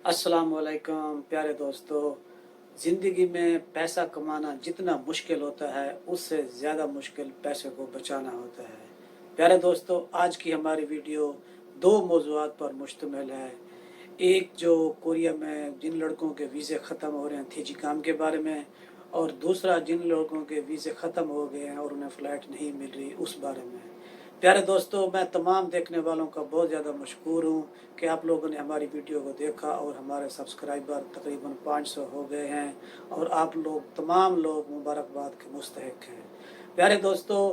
अस्सलाम वालेकुम प्यारे दोस्तों। ज़िंदगी में पैसा कमाना जितना मुश्किल होता है उससे ज़्यादा मुश्किल पैसे को बचाना होता है। प्यारे दोस्तों, आज की हमारी वीडियो दो मौज़ूआत पर मुश्तमिल है। एक जो कोरिया में जिन लड़कों के वीज़े ख़त्म हो रहे हैं थीजी काम के बारे में, और दूसरा जिन लोगों के वीज़े ख़त्म हो गए हैं और उन्हें फ़्लाइट नहीं मिल रही उस बारे में। प्यारे दोस्तों, मैं तमाम देखने वालों का बहुत ज़्यादा मशकूर हूँ कि आप लोगों ने हमारी वीडियो को देखा और हमारे सब्सक्राइबर तकरीबन 500 हो गए हैं और आप लोग तमाम लोग मुबारकबाद के मुस्तहिक हैं। प्यारे दोस्तों,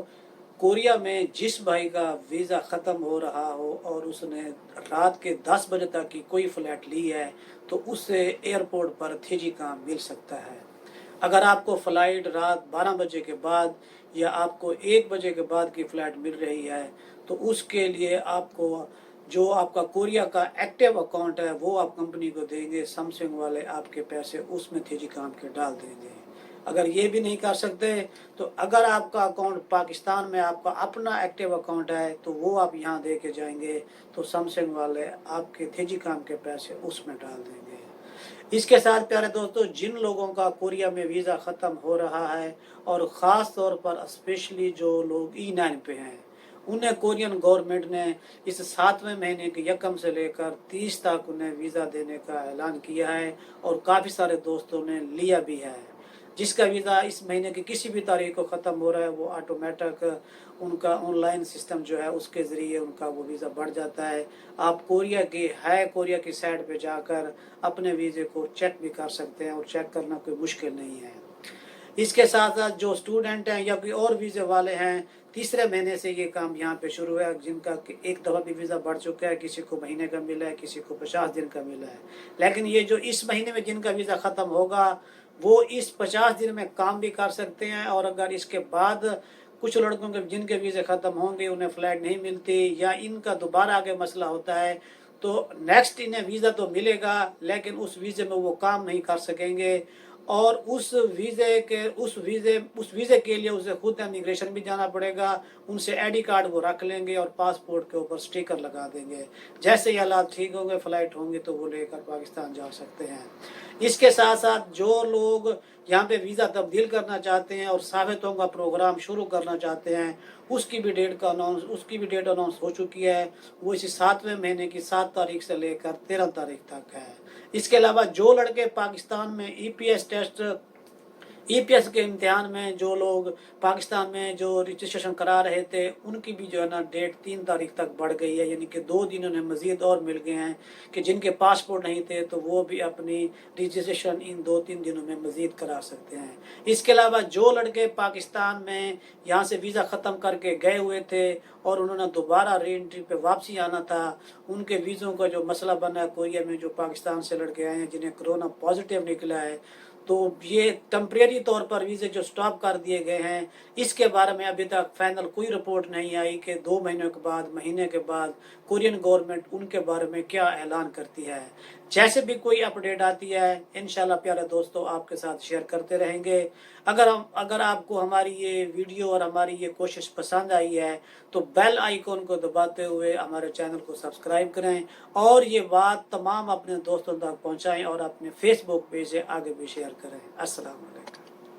कोरिया में जिस भाई का वीज़ा ख़त्म हो रहा हो और उसने रात के 10 बजे तक की कोई फ़्लाइट ली है तो उससे एयरपोर्ट पर थीजी काम मिल सकता है। अगर आपको फ़्लाइट रात 12 बजे के बाद या आपको 1 बजे के बाद की फ़्लाइट मिल रही है तो उसके लिए आपको जो आपका कोरिया का एक्टिव अकाउंट है वो आप कंपनी को देंगे। सैमसंग वाले आपके पैसे उसमें थीजी काम के डाल देंगे। अगर ये भी नहीं कर सकते तो अगर आपका अकाउंट पाकिस्तान में आपका अपना एक्टिव अकाउंट है तो वो आप यहाँ दे के जाएंगे तो सैमसंग वाले आपके थीजी काम के पैसे उसमें डाल देंगे। इसके साथ प्यारे दोस्तों, जिन लोगों का कोरिया में वीज़ा ख़त्म हो रहा है और ख़ास तौर पर स्पेशली जो लोग E9 पे हैं, उन्हें कोरियन गवर्नमेंट ने इस 7वें महीने के 1 से लेकर 30 तक उन्हें वीज़ा देने का ऐलान किया है और काफ़ी सारे दोस्तों ने लिया भी है। जिसका वीज़ा इस महीने की किसी भी तारीख को ख़त्म हो रहा है वो ऑटोमेटिक उनका ऑनलाइन सिस्टम जो है उसके ज़रिए उनका वो वीज़ा बढ़ जाता है। आप कोरिया की साइट पे जाकर अपने वीज़े को चेक भी कर सकते हैं और चेक करना कोई मुश्किल नहीं है। इसके साथ साथ जो स्टूडेंट हैं या कोई और वीज़े वाले हैं, तीसरे महीने से ये काम यहाँ पे शुरू है। जिनका एक दफ़ा भी वीज़ा बढ़ चुका है, किसी को महीने का मिला है, किसी को 50 दिन का मिला है, लेकिन ये जो इस महीने में जिनका वीज़ा ख़त्म होगा वो इस 50 दिन में काम भी कर सकते हैं। और अगर इसके बाद कुछ लड़कों के जिनके वीज़े ख़त्म होंगे उन्हें फ़्लाइट नहीं मिलती या इनका दोबारा आगे मसला होता है तो नेक्स्ट इन्हें वीज़ा तो मिलेगा लेकिन उस वीज़े में वो काम नहीं कर सकेंगे और उस वीज़े के लिए उसे खुद इमिग्रेशन भी जाना पड़ेगा। उनसे आईडी कार्ड वो रख लेंगे और पासपोर्ट के ऊपर स्टिकर लगा देंगे। जैसे ही हालात ठीक होंगे, फ़्लाइट होंगी तो वो लेकर पाकिस्तान जा सकते हैं। इसके साथ साथ जो लोग यहाँ पे वीज़ा तब्दील करना चाहते हैं और साबितों का प्रोग्राम शुरू करना चाहते हैं उसकी भी डेट अनाउंस हो चुकी है। वो इसी 7वें महीने की 7 तारीख से लेकर 13 तारीख तक है। इसके अलावा जो लड़के पाकिस्तान में ईपीएस के इम्तिहान में जो लोग पाकिस्तान में जो रजिस्ट्रेशन करा रहे थे उनकी भी जो है ना डेट 3 तारीख तक बढ़ गई है, यानी कि 2 दिन उन्हें मज़ीद और मिल गए हैं कि जिनके पासपोर्ट नहीं थे तो वो भी अपनी रजिस्ट्रेशन इन 2-3 दिनों में मज़ीद करा सकते हैं। इसके अलावा जो लड़के पाकिस्तान में यहाँ से वीज़ा ख़त्म करके गए हुए थे और उन्होंने दोबारा री एंट्री पे वापसी आना था, उनके वीज़ों का जो मसला बना है कोरिया में, जो पाकिस्तान से लड़के आए हैं जिन्हें कोरोना पॉजिटिव निकला है, तो ये टेम्परेरी तौर पर वीज़े जो स्टॉप कर दिए गए हैं इसके बारे में अभी तक फाइनल कोई रिपोर्ट नहीं आई कि 2 महीनों के बाद, महीने के बाद कोरियन गवर्नमेंट उनके बारे में क्या ऐलान करती है। जैसे भी कोई अपडेट आती है इंशाल्लाह प्यारे दोस्तों आपके साथ शेयर करते रहेंगे। अगर आपको हमारी ये वीडियो और हमारी ये कोशिश पसंद आई है तो बेल आइकॉन को दबाते हुए हमारे चैनल को सब्सक्राइब करें और ये बात तमाम अपने दोस्तों तक पहुंचाएं और अपने फेसबुक पेज से आगे भी शेयर करें। अस्सलाम वालेकुम।